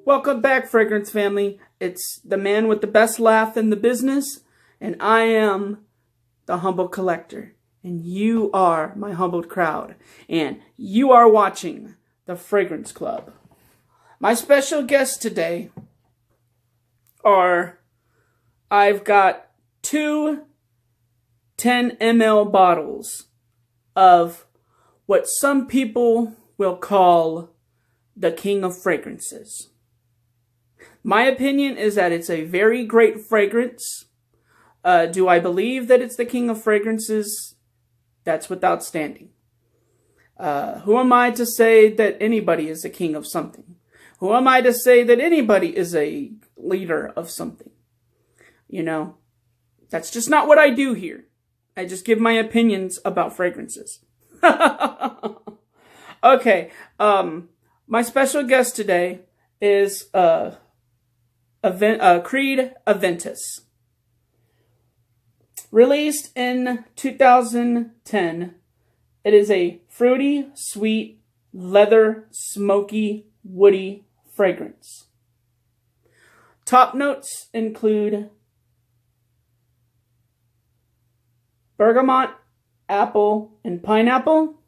Welcome back, Fragrance family. It's the man with the best laugh in the business, and I am the humble collector, and you are my humbled crowd, and you are watching the Fragrance Club. My special guests today are, I've got two 10 ml bottles of what some people will call the king of fragrances. My opinion is that it's a very great fragrance. Do I believe that it's the king of fragrances? That's without standing. Who am I to say that anybody is the king of something? Who am I to say that anybody is a leader of something? You know, that's just not what I do here. I just give my opinions about fragrances. Okay, my special guest today is Creed Aventus. Released in 2010, it is a fruity, sweet, leather, smoky, woody fragrance. Top notes include bergamot, apple, and pineapple.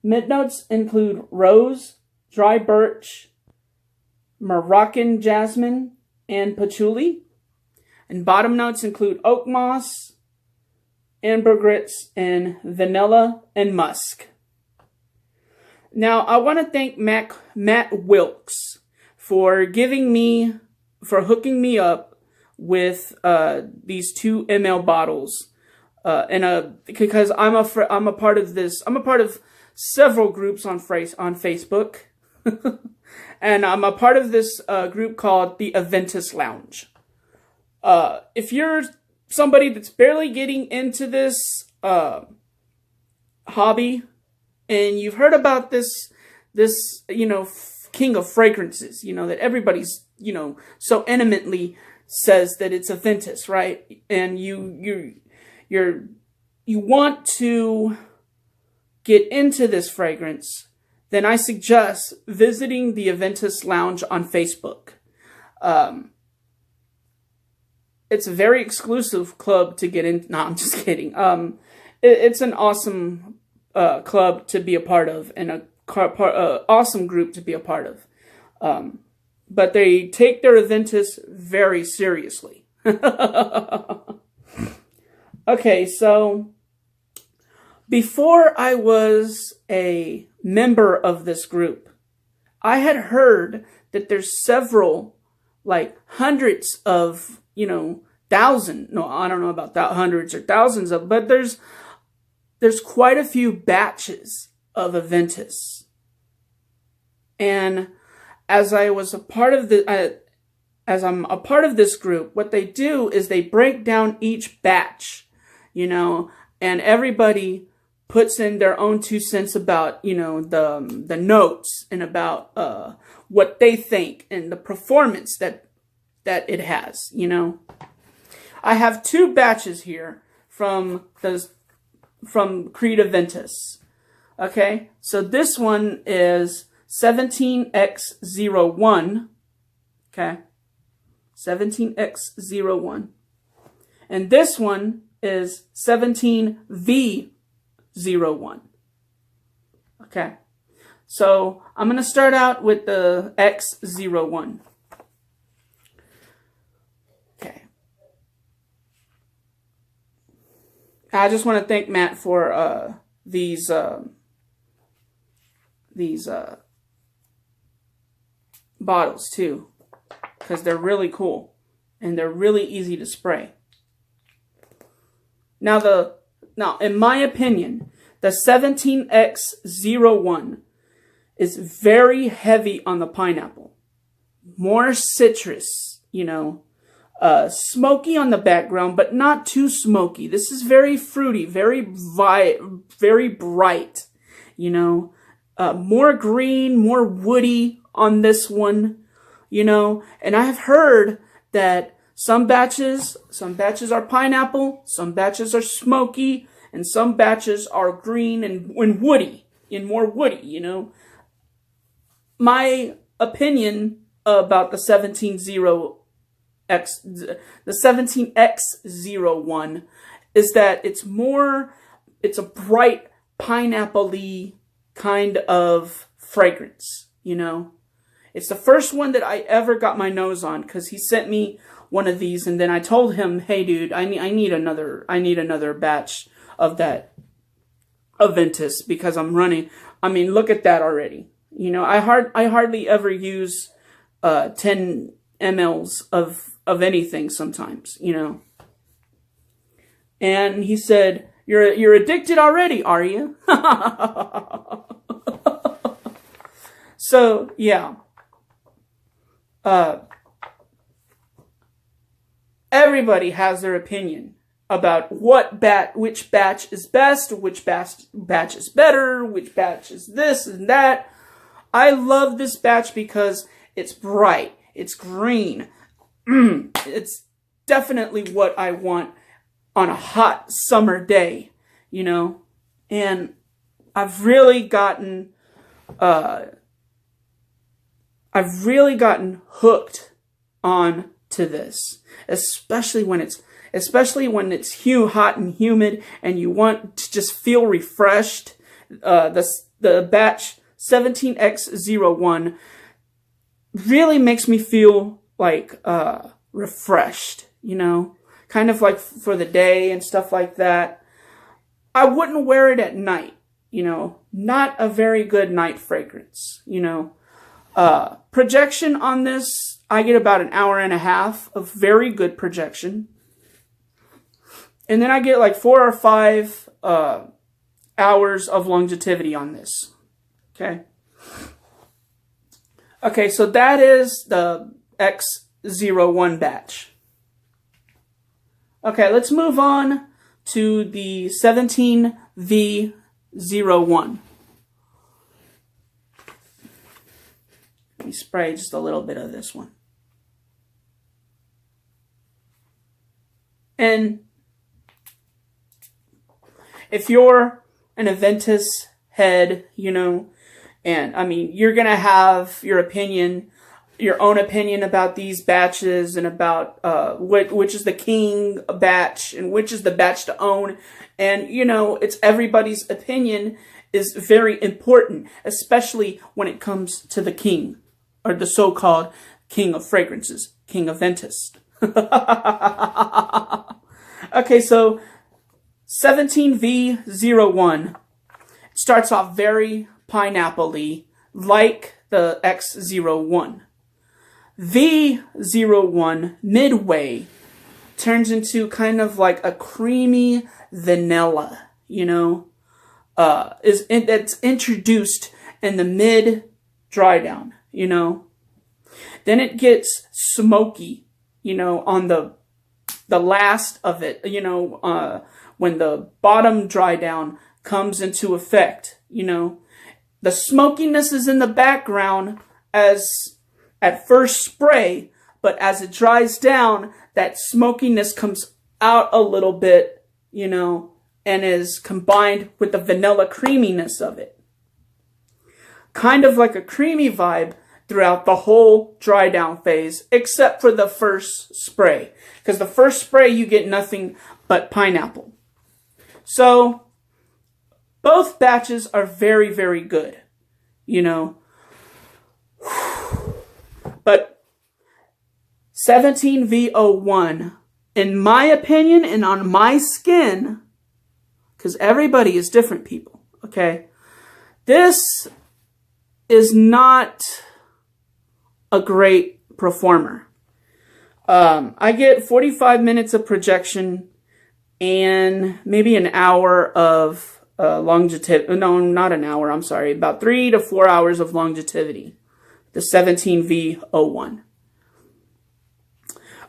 Mid notes include rose, dry birch, Moroccan jasmine, and patchouli. And bottom notes include oak moss, ambergris, and vanilla and musk. Now, I want to thank Matt Wilkes for hooking me up with these 2 ml bottles, because I'm a part of this. I'm a part of several groups on Facebook. And I'm a part of this group called the Aventus Lounge. If you're somebody that's barely getting into this hobby, and you've heard about this king of fragrances, that everybody's, so intimately says that it's Aventus, right? And you want to get into this fragrance, then I suggest visiting the Aventus Lounge on Facebook. It's a very exclusive club to get in. No, I'm just kidding. It's an awesome club to be a part of, and awesome group to be a part of. But they take their Aventus very seriously. Okay, so before I was a member of this group, I had heard that there's several, like hundreds of, hundreds or thousands of, but there's quite a few batches of Aventus. And as I'm a part of this group, what they do is they break down each batch, and everybody puts in their own 2 cents about, the notes and about what they think and the performance that it has, I have 2 batches here from Creed Aventus. Okay, so this one is 17X01. Okay, 17X01. And this one is 17V01. Okay, so I'm going to start out with the X01. Okay. I just want to thank Matt for these bottles too, because they're really cool and they're really easy to spray. Now, in my opinion, the 17X01 is very heavy on the pineapple. More citrus, smoky on the background, but not too smoky. This is very fruity, very bright, more green, more woody on this one, and I have heard that some batches are pineapple, some batches are smoky, and some batches are green and woody, and more woody, My opinion about the 17X01 is that it's a bright pineapple-y kind of fragrance, you know. It's the first one that I ever got my nose on, because he sent me one of these, and then I told him, hey dude, I need another batch of that Aventus, because I'm running. I mean, look at that already. You know, I hardly ever use 10 mLs of anything sometimes, you know. And he said, you're addicted already, are you? So, yeah. Everybody has their opinion about which batch is best, which batch is better, which batch is this and that. I love this batch because it's bright, it's green. It's definitely what I want on a hot summer day, you know. And I've really gotten hooked on to this, especially when it's hot and humid and you want to just feel refreshed. The batch 17X01 really makes me feel like refreshed, you know, kind of like for the day and stuff like that. I wouldn't wear it at night, you know, not a very good night fragrance, you know. Projection on this, I get about an hour and a half of very good projection. And then I get like 4 or 5 hours of longevity on this. Okay. Okay, so that is the X01 batch. Okay, let's move on to the 17V01. Let me spray just a little bit of this one. And if you're an Aventus head, you know, and I mean, you're going to have your own opinion about these batches and about which is the king batch and which is the batch to own. And, you know, it's everybody's opinion is very important, especially when it comes to the king, or the so-called king of fragrances, King Aventus. Okay, so 17V01 starts off very pineapple-y, like the X01. V01 midway turns into kind of like a creamy vanilla, you know, that's introduced in the mid dry down, you know. Then it gets smoky, you know, on the last of it, you know, when the bottom dry down comes into effect, you know. The smokiness is in the background as at first spray, but as it dries down, that smokiness comes out a little bit, you know, and is combined with the vanilla creaminess of it. Kind of like a creamy vibe throughout the whole dry down phase, except for the first spray. Because the first spray, you get nothing but pineapple. So, both batches are very, very good, you know. But 17V01, in my opinion and on my skin, because everybody is different people, okay? This is not a great performer. I get 45 minutes of projection and maybe an hour of longevity. No, not an hour, I'm sorry. About 3 to 4 hours of longevity. The 17V01.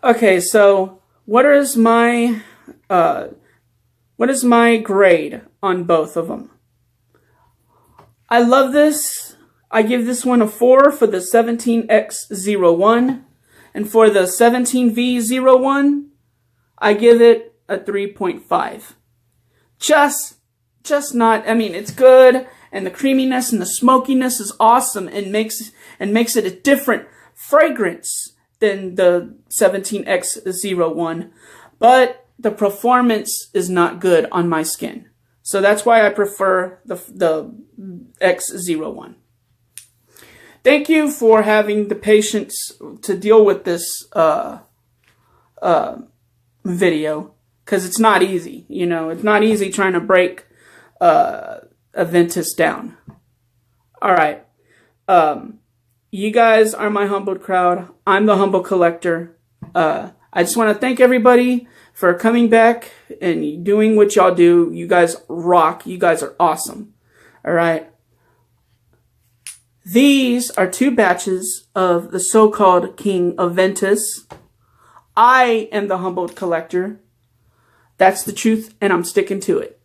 Okay, so what is my grade on both of them? I love this. I give this one a 4 for the 17X01. And for the 17V01, I give it a 3.5. Just not, I mean, it's good and the creaminess and the smokiness is awesome and makes it a different fragrance than the 17X01, but the performance is not good on my skin. So that's why I prefer the X01. Thank you for having the patience to deal with this video, because it's not easy. You know, it's not easy trying to break Aventus down. All right. You guys are my humbled crowd. I'm the humble collector. I just want to thank everybody for coming back and doing what y'all do. You guys rock. You guys are awesome. All right. These are 2 batches of the so-called King Aventus. I am the humbled collector. That's the truth, and I'm sticking to it.